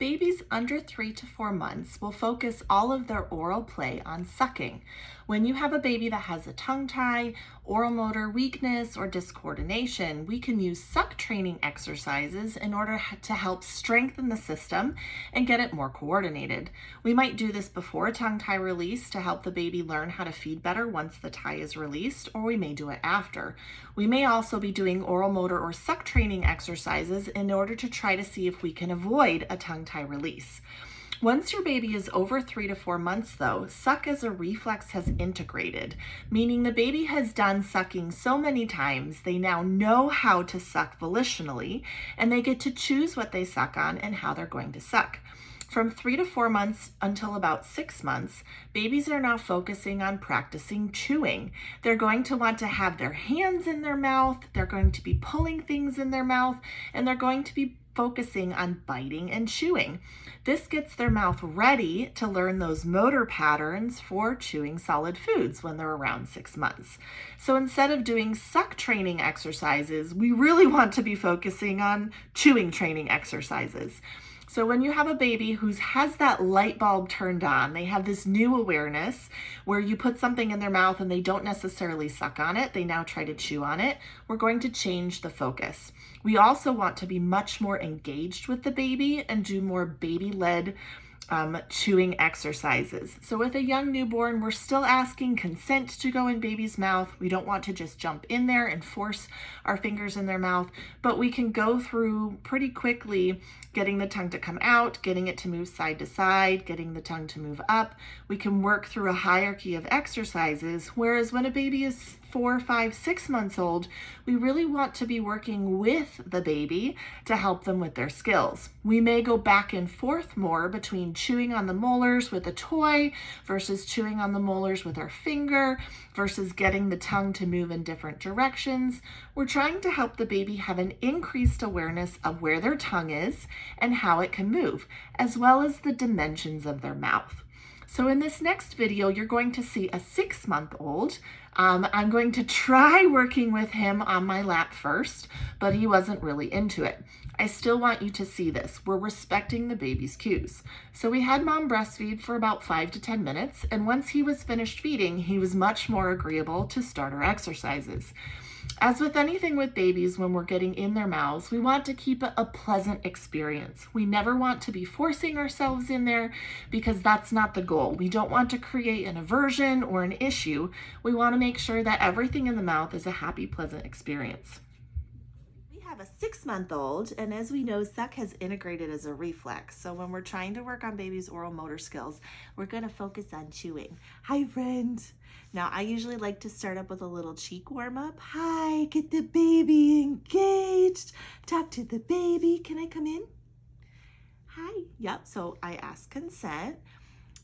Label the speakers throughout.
Speaker 1: Babies under 3 to 4 months will focus all of their oral play on sucking. When you have a baby that has a tongue tie, oral motor weakness, or discoordination, we can use suck training exercises in order to help strengthen the system and get it more coordinated. We might do this before a tongue tie release to help the baby learn how to feed better once the tie is released, or we may do it after. We may also be doing oral motor or suck training exercises in order to try to see if we can avoid a tongue tie release. Once your baby is over 3 to 4 months, though, suck as a reflex has integrated, meaning the baby has done sucking so many times they now know how to suck volitionally, and they get to choose what they suck on and how they're going to suck. From 3 to 4 months until about 6 months, babies are now focusing on practicing chewing. They're going to want to have their hands in their mouth, they're going to be pulling things in their mouth, and they're going to be focusing on biting and chewing. This gets their mouth ready to learn those motor patterns for chewing solid foods when they're around 6 months. So instead of doing suck training exercises, we really want to be focusing on chewing training exercises. So when you have a baby who has that light bulb turned on, they have this new awareness where you put something in their mouth and they don't necessarily suck on it, they now try to chew on it, we're going to change the focus. We also want to be much more engaged with the baby and do more baby-led chewing exercises. So with a young newborn, we're still asking consent to go in baby's mouth. We don't want to just jump in there and force our fingers in their mouth, but we can go through pretty quickly getting the tongue to come out, getting it to move side to side, getting the tongue to move up. We can work through a hierarchy of exercises, whereas when a baby is 4, 5, 6 months old, we really want to be working with the baby to help them with their skills. We may go back and forth more between chewing on the molars with a toy versus chewing on the molars with our finger versus getting the tongue to move in different directions. We're trying to help the baby have an increased awareness of where their tongue is and how it can move, as well as the dimensions of their mouth. So in this next video, you're going to see a 6-month-old. I'm going to try working with him on my lap first, but he wasn't really into it. I still want you to see this. We're respecting the baby's cues. So we had mom breastfeed for about 5 to 10 minutes, and once he was finished feeding, he was much more agreeable to start our exercises. As with anything with babies, when we're getting in their mouths, we want to keep it a pleasant experience. We never want to be forcing ourselves in there because that's not the goal. We don't want to create an aversion or an issue. We want to make sure that everything in the mouth is a happy, pleasant experience. We have a 6-month-old, and as we know, suck has integrated as a reflex. So when we're trying to work on baby's oral motor skills, we're going to focus on chewing. Hi, friend. Now, I usually like to start up with a little cheek warm up. Hi, get the baby engaged. Talk to the baby. Can I come in? Hi. Yep, so I ask consent.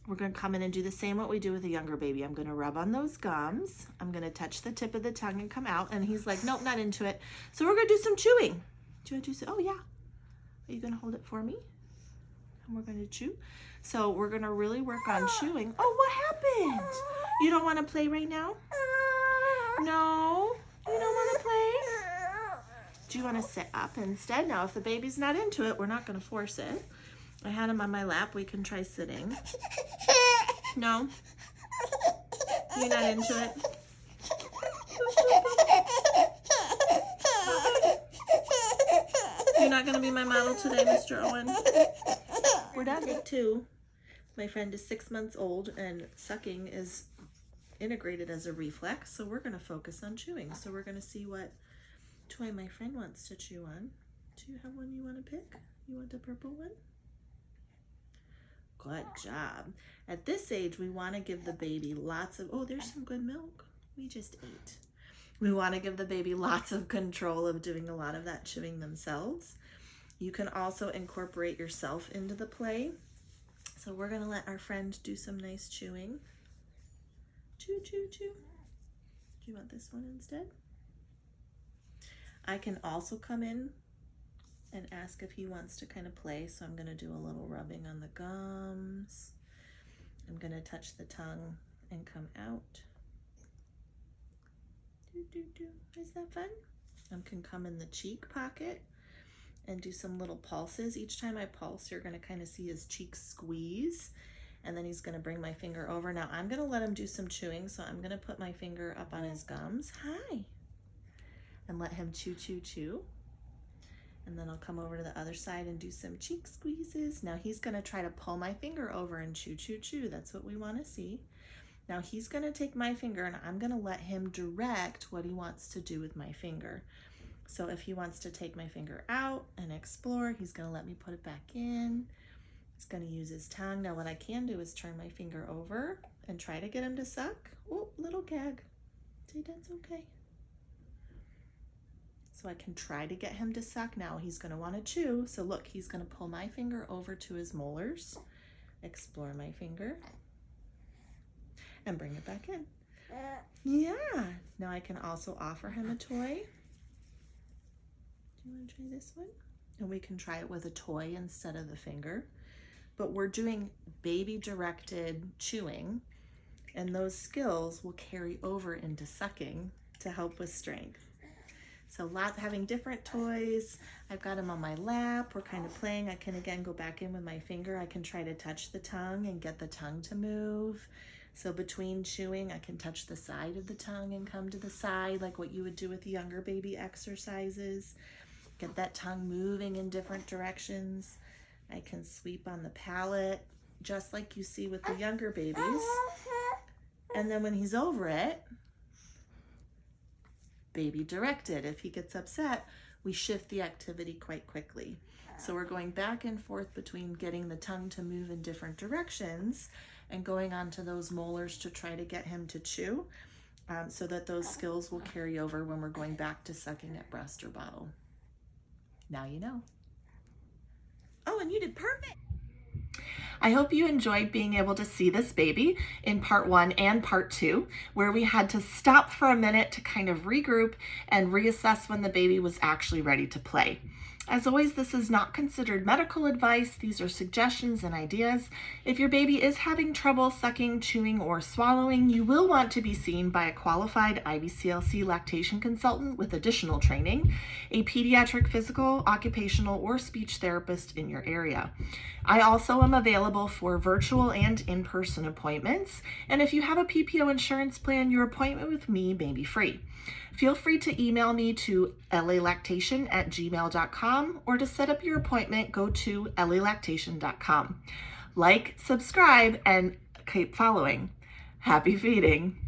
Speaker 1: We're going to come in and do the same what we do with a younger baby. I'm going to rub on those gums. I'm going to touch the tip of the tongue and come out. And he's like, nope, not into it. So we're going to do some chewing. Do you want to do some? Oh, yeah. Are you going to hold it for me? And we're going to chew. So we're going to really work on chewing. Oh, what happened? You don't want to play right now? No? You don't want to play? Do you want to sit up instead? Now, if the baby's not into it, we're not going to force it. I had him on my lap. We can try sitting. No? You're not into it? You're not going to be my model today, Mr. Owen? We're done. Take 2. My friend is 6 months old, and sucking is integrated as a reflex, so we're going to focus on chewing. So we're going to see what toy my friend wants to chew on. Do you have one you want to pick? You want the purple one? Good job. At this age, we want to give the baby lots of, oh, there's some good milk. We just ate. We want to give the baby lots of control of doing a lot of that chewing themselves. You can also incorporate yourself into the play. So we're going to let our friend do some nice chewing. Chew, chew, chew. Do you want this one instead? I can also come in and ask if he wants to kind of play. So I'm going to do a little rubbing on the gums. I'm going to touch the tongue and come out. Do, do, do. Is that fun? I can come in the cheek pocket and do some little pulses. Each time I pulse, you're gonna kind of see his cheeks squeeze, and then he's gonna bring my finger over. Now I'm gonna let him do some chewing, so I'm gonna put my finger up on his gums. Hi. And let him chew, chew, chew. And then I'll come over to the other side and do some cheek squeezes. Now he's gonna try to pull my finger over and chew, chew, chew. That's what we wanna see. Now he's gonna take my finger and I'm gonna let him direct what he wants to do with my finger. So if he wants to take my finger out and explore, he's gonna let me put it back in. He's gonna use his tongue. Now what I can do is turn my finger over and try to get him to suck. Oh, little gag. See, that's okay. So I can try to get him to suck. Now he's gonna wanna chew. So look, he's gonna pull my finger over to his molars, explore my finger, and bring it back in. Yeah. Now I can also offer him a toy. Do you want to try this one? And we can try it with a toy instead of the finger. But we're doing baby-directed chewing, and those skills will carry over into sucking to help with strength. So having different toys. I've got him on my lap. We're kind of playing. I can again go back in with my finger. I can try to touch the tongue and get the tongue to move. So between chewing, I can touch the side of the tongue and come to the side like what you would do with the younger baby exercises. Get that tongue moving in different directions. I can sweep on the palate, just like you see with the younger babies. And then when he's over it, baby directed. If he gets upset, we shift the activity quite quickly. So we're going back and forth between getting the tongue to move in different directions and going onto those molars to try to get him to chew, so that those skills will carry over when we're going back to sucking at breast or bottle. Now you know. Oh, and you did perfect. I hope you enjoyed being able to see this baby in part 1 and part 2, where we had to stop for a minute to kind of regroup and reassess when the baby was actually ready to play. As always, this is not considered medical advice. These are suggestions and ideas. If your baby is having trouble sucking, chewing, or swallowing, you will want to be seen by a qualified IBCLC lactation consultant with additional training, a pediatric physical, occupational, or speech therapist in your area. I also am available for virtual and in-person appointments, and if you have a PPO insurance plan, your appointment with me may be free. Feel free to email me to lalactation@gmail.com, or to set up your appointment, go to lalactation.com. Like, subscribe, and keep following. Happy feeding.